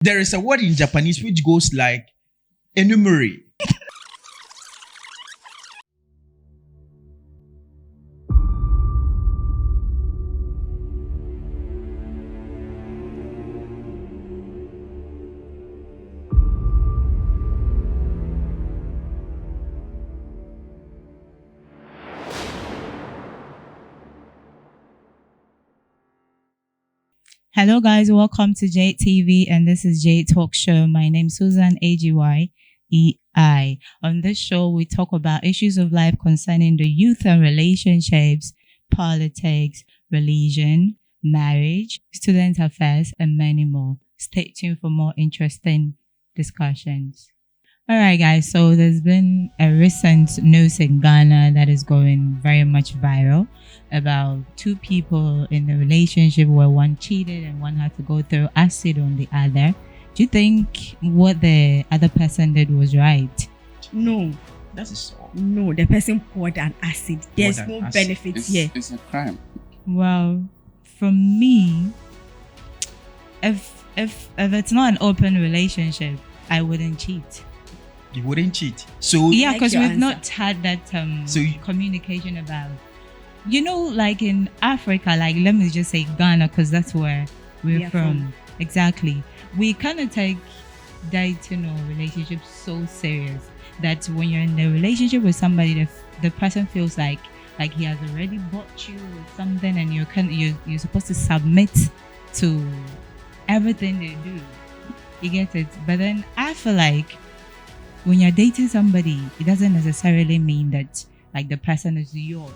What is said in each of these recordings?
There is a word in Japanese which goes like enumerate. Hello, guys. Welcome to JTV, and this is J-Talkshow. My name is Susan AGYEI. On this show, we talk about issues of life concerning the youth and relationships, politics, religion, marriage, student affairs, and many more. Stay tuned for more interesting discussions. All right, guys. So there's been a recent news in Ghana that is going very much viral about two people in a relationship where one cheated and one had to go through acid on the other. Do you think what the other person did was right? No, That is all. no, the person poured an acid. There's Poured an no acid. benefits here. It's a crime. Well, from me, if it's not an open relationship, I wouldn't cheat. You wouldn't cheat. So Yeah, Like because your we've answer. not had that So you- communication about, like in Africa, like let me just say Ghana, because that's where We we're are from. Exactly. We kind of take dating or relationships so serious that when you're in a relationship with somebody, the person feels like he has already bought you or something, and you're supposed to submit to everything they do. You get it? But then I feel like when you're dating somebody, it doesn't necessarily mean that like the person is yours.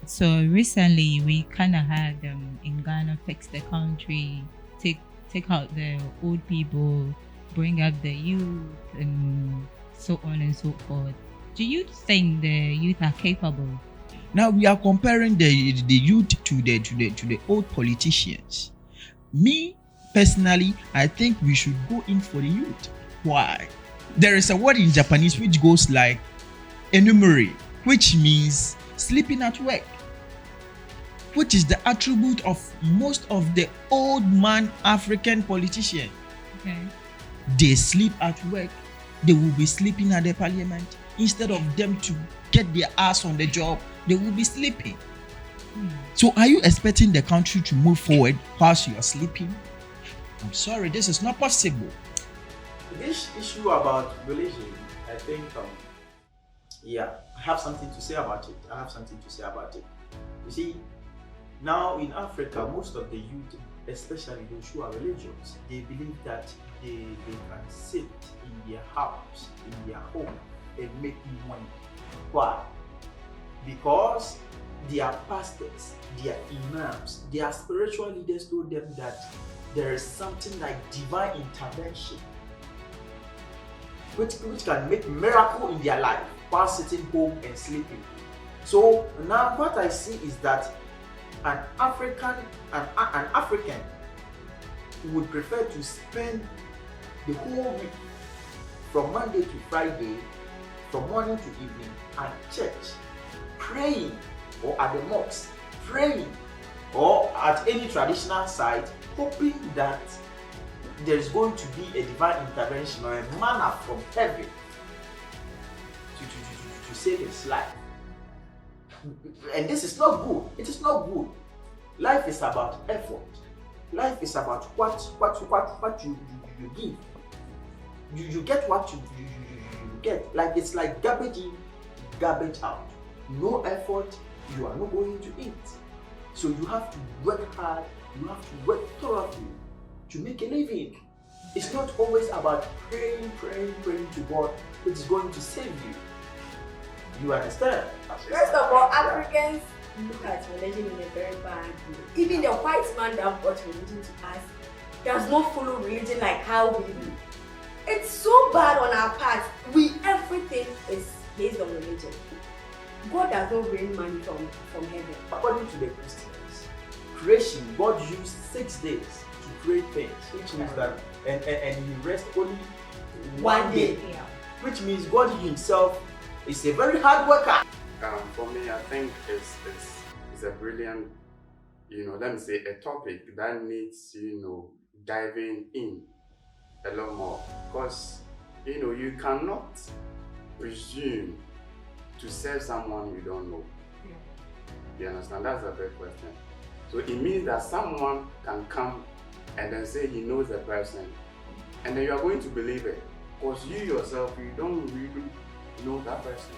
So recently, we kind of had in Ghana fix the country, take out the old people, bring up the youth, and so on and so forth. Do you think the youth are capable? now we are comparing the youth to the old politicians. Me personally, I think we should go in for the youth. Why? There is a word in Japanese which goes like enumerate, which means sleeping at work, which is the attribute of most of the old man African politicians. Okay. They sleep at work. They will be sleeping at the parliament. Instead of them to get their ass on the job, they will be sleeping. So are you expecting the country to move forward whilst you are sleeping? I'm sorry, this is not possible. This issue about religion, I think, I have something to say about it. You see, now in Africa, most of the youth, especially those who are religious, they believe that they can sit in their house, in their home, and make money. Why? Because their pastors, their imams, their spiritual leaders told them that there is something like divine intervention which can make miracle in their life while sitting home and sleeping. So now what I see is that an African would prefer to spend the whole week from Monday to Friday, from morning to evening at church, praying, or at the mosque, praying, or at any traditional site, hoping that there is going to be a divine intervention or a manna from heaven to save his life. And this is not good. It is not good. Life is about effort. Life is about what you give. You get what you get. Like it's like garbage in, garbage out. No effort, you are not going to eat. So you have to work hard. You have to work thoroughly to make a living. It's not always about praying to God, which is going to save you. You understand? First of all, Africans look at religion in a very bad way. Even the white man that brought religion to us does not follow religion like how we do. It's so bad on our part. Everything is based on religion. God does not rain money from heaven. According to the Christians, creation, God used 6 days to create things, which means that and he rests only one day. Yeah. Which means God himself is a very hard worker. For me, I think it's a brilliant, let me say, a topic that needs, diving in. a lot more, because you cannot presume to serve someone you don't know. You understand? That's a big question. So it means that someone can come and then say he knows the person, and then you are going to believe it, because you yourself, you don't really know that person.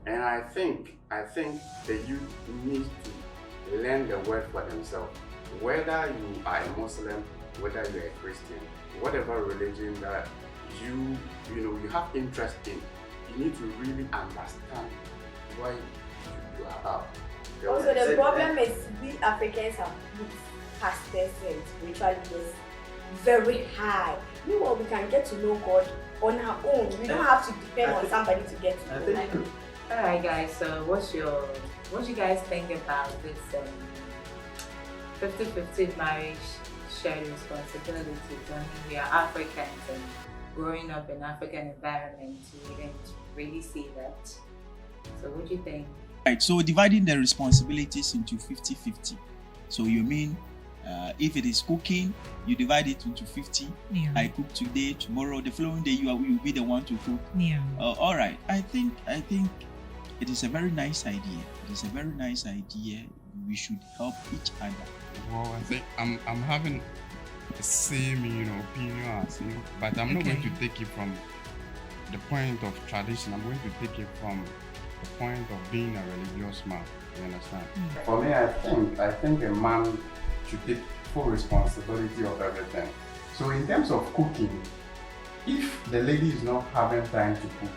And I think the youth need to learn the word for themselves. Whether you are a Muslim, whether you're a Christian, whatever religion that you have interest in, you need to really understand why you are about. Also, the problem is we Africans have put pastors and spiritual leaders very high. Meanwhile, we can get to know God on our own. We don't have to depend on somebody to get to know Him. Alright guys, so what do you guys think about this 50-50 marriage shared responsibilities? I mean, we are Africans and growing up in African environment, we didn't really see that. So what do you think? Right, so dividing the responsibilities into 50-50. So you mean if it is cooking, you divide it into 50. Yeah. I cook today, tomorrow, the following day you will be the one to cook. Yeah. All right. I think it is a very nice idea. It is a very nice idea. We should help each other. Well, I think I'm having the same opinion as you, but I'm not going to take it from the point of tradition. I'm going to take it from the point of being a religious man. You understand? For me, I think a man should take full responsibility of everything. So in terms of cooking, if the lady is not having time to cook,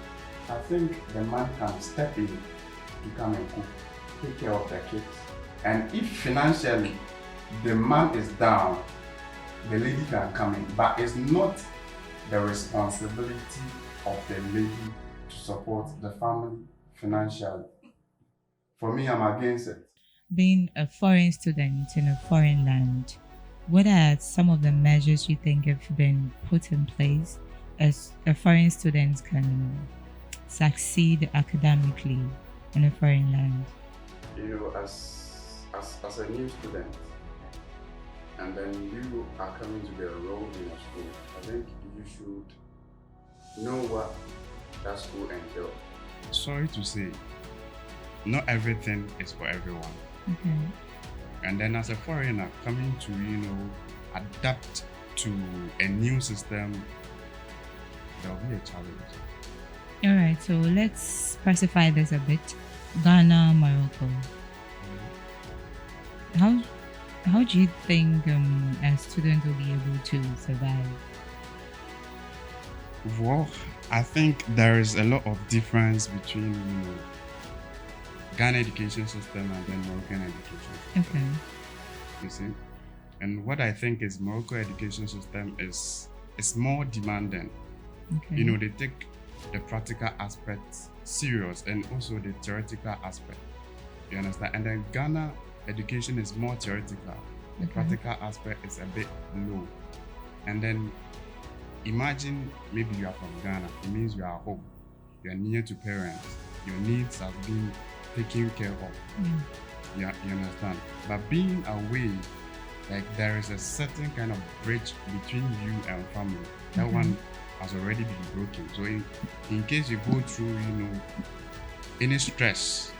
I think the man can step in to come and cook, take care of the kids. And if financially the man is down, the lady can come in, but it's not the responsibility of the lady to support the family financially. For me, I'm against it. Being a foreign student in a foreign land, what are some of the measures you think have been put in place as a foreign student can succeed academically in a foreign land? As a new student, and then you are coming to be enrolled in a school, I think you should know what that school entails. Sorry to say, not everything is for everyone. Okay. And then as a foreigner coming to adapt to a new system, there will be a challenge. All right, so let's specify this a bit. Ghana, Morocco. How do you think a student will be able to survive? Well, I think there is a lot of difference between Ghana education system and then Moroccan education system. Okay. You see? And what I think is Morocco education system is more demanding. Okay. They take the practical aspects serious and also the theoretical aspect. You understand? And then Ghana education is more theoretical. The practical aspect is a bit low. And then imagine maybe you are from Ghana. It means you are home. You are near to parents. Your needs have been taken care of. You understand? But being away, like there is a certain kind of bridge between you and family. That one has already been broken. So in case you go through, any stress,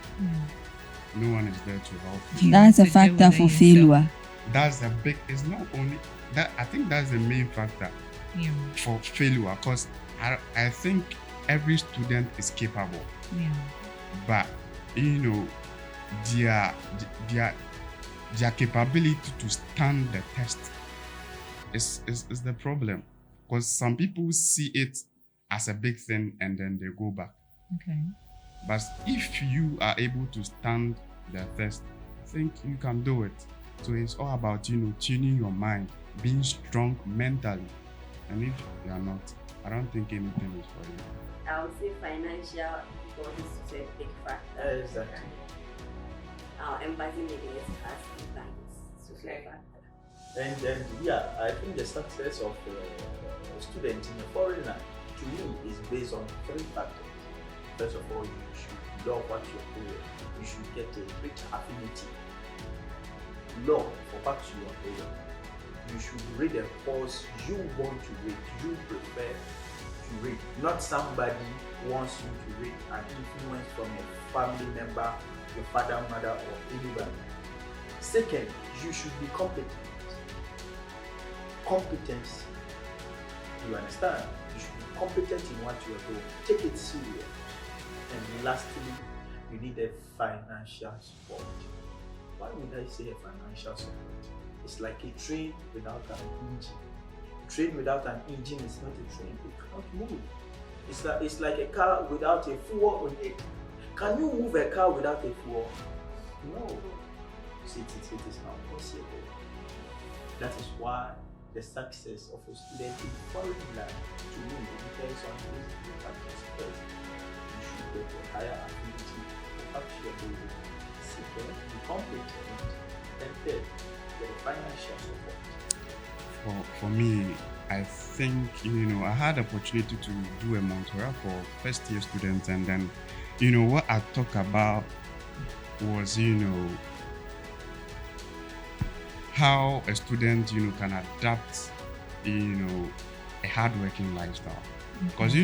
no one is there to help you. That's a factor for failure. That's a big, it's not only that, I think that's the main factor for failure, because I think every student is capable. But their capability to stand the test is the problem, because some people see it as a big thing and then they go back. Okay. But if you are able to stand the test, I think you can do it. So it's all about tuning your mind, being strong mentally. And if you are not, I don't think anything is for you. I would say financial difficulties is a big factor. Exactly. Our embassy maybe is as sometimes to a factor. And I think the success of a student in a foreigner, to me, is based on 3 factors. First of all, you should love what you're doing. You should get a great affinity, love for what you are doing. you should read a course you want to read, you prefer to read, not somebody wants you to read, an influence from a family member, your father, mother, or anybody. Second, you should be competent. Competence. You understand? You should be competent in what you are doing. Take it serious. And lastly, you need a financial support. Why would I say a financial support? It's like a train without an engine. A train without an engine is not a train. It cannot move. It's like a car without a fuel on it. Can you move a car without a fuel? No. It is not possible. That is why the success of a student in foreign land to me depends on his factors. First, you should get a higher ability to up your ability. Second, be competent. And third, get a financial support. For me, I think, I had the opportunity to do a mentoring for first year students, and then, what I talk about was, how a student, can adapt, a hardworking lifestyle. Because, he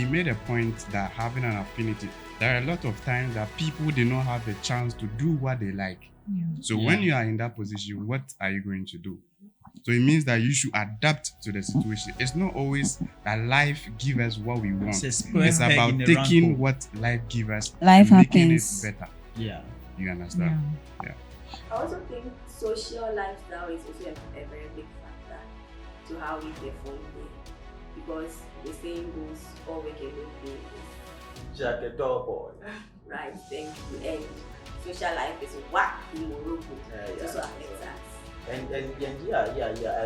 made a point that having an affinity, there are a lot of times that people do not have a chance to do what they like. Yeah. So when you are in that position, what are you going to do? So it means that you should adapt to the situation. It's not always that life gives us what we want. It's about taking what life gives us, life and making happens. it better. Yeah. You understand? Yeah. I also think social lifestyle is also a very big factor to how we perform there. Because the saying goes, all we can do is Jack the dog boy. right, thank you. And social life is whack in Morocco. It also affects us. And I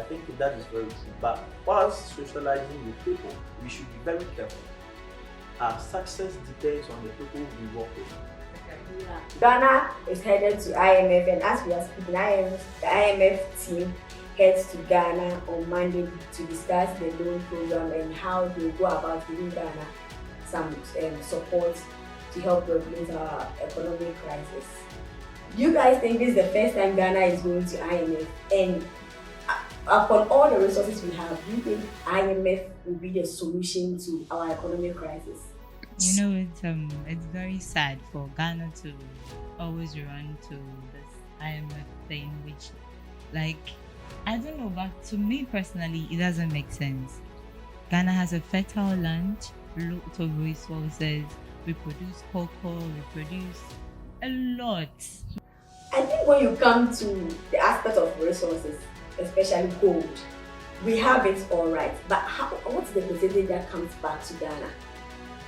think that is very true. But whilst socializing with people, we should be very careful. Our success depends on the people we work with. Yeah. Ghana is headed to IMF, and as we are speaking, the IMF team heads to Ghana on Monday to discuss the loan program and how they go about giving Ghana some support to help regulate our economic crisis. Do you guys think this is the first time Ghana is going to IMF? And upon all the resources we have, do you think IMF will be the solution to our economic crisis? It's very sad for Ghana to always run to this IMF thing, which, I don't know, but to me personally, it doesn't make sense. Ghana has a fertile land, lot of resources. We produce cocoa, we produce a lot. I think when you come to the aspect of resources, especially gold, we have it all right. But what's the percentage that comes back to Ghana?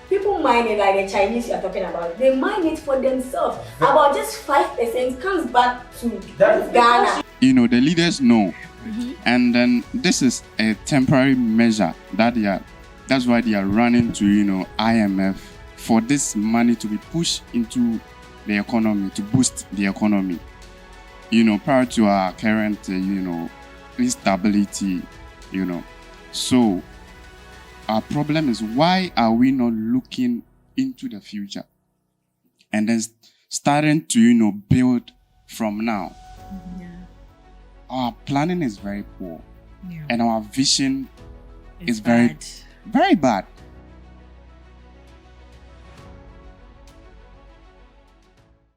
People mine it like the Chinese you are talking about. They mine it for themselves. About just 5% comes back to Ghana. The leaders know. Mm-hmm. And then this is a temporary measure that's why they are running to, IMF for this money to be pushed into the economy, to boost the economy. Prior to our current, instability, So our problem is, why are we not looking into the future and then starting to, build from now? Yeah. Our planning is very poor, yeah. and our vision is bad. very bad.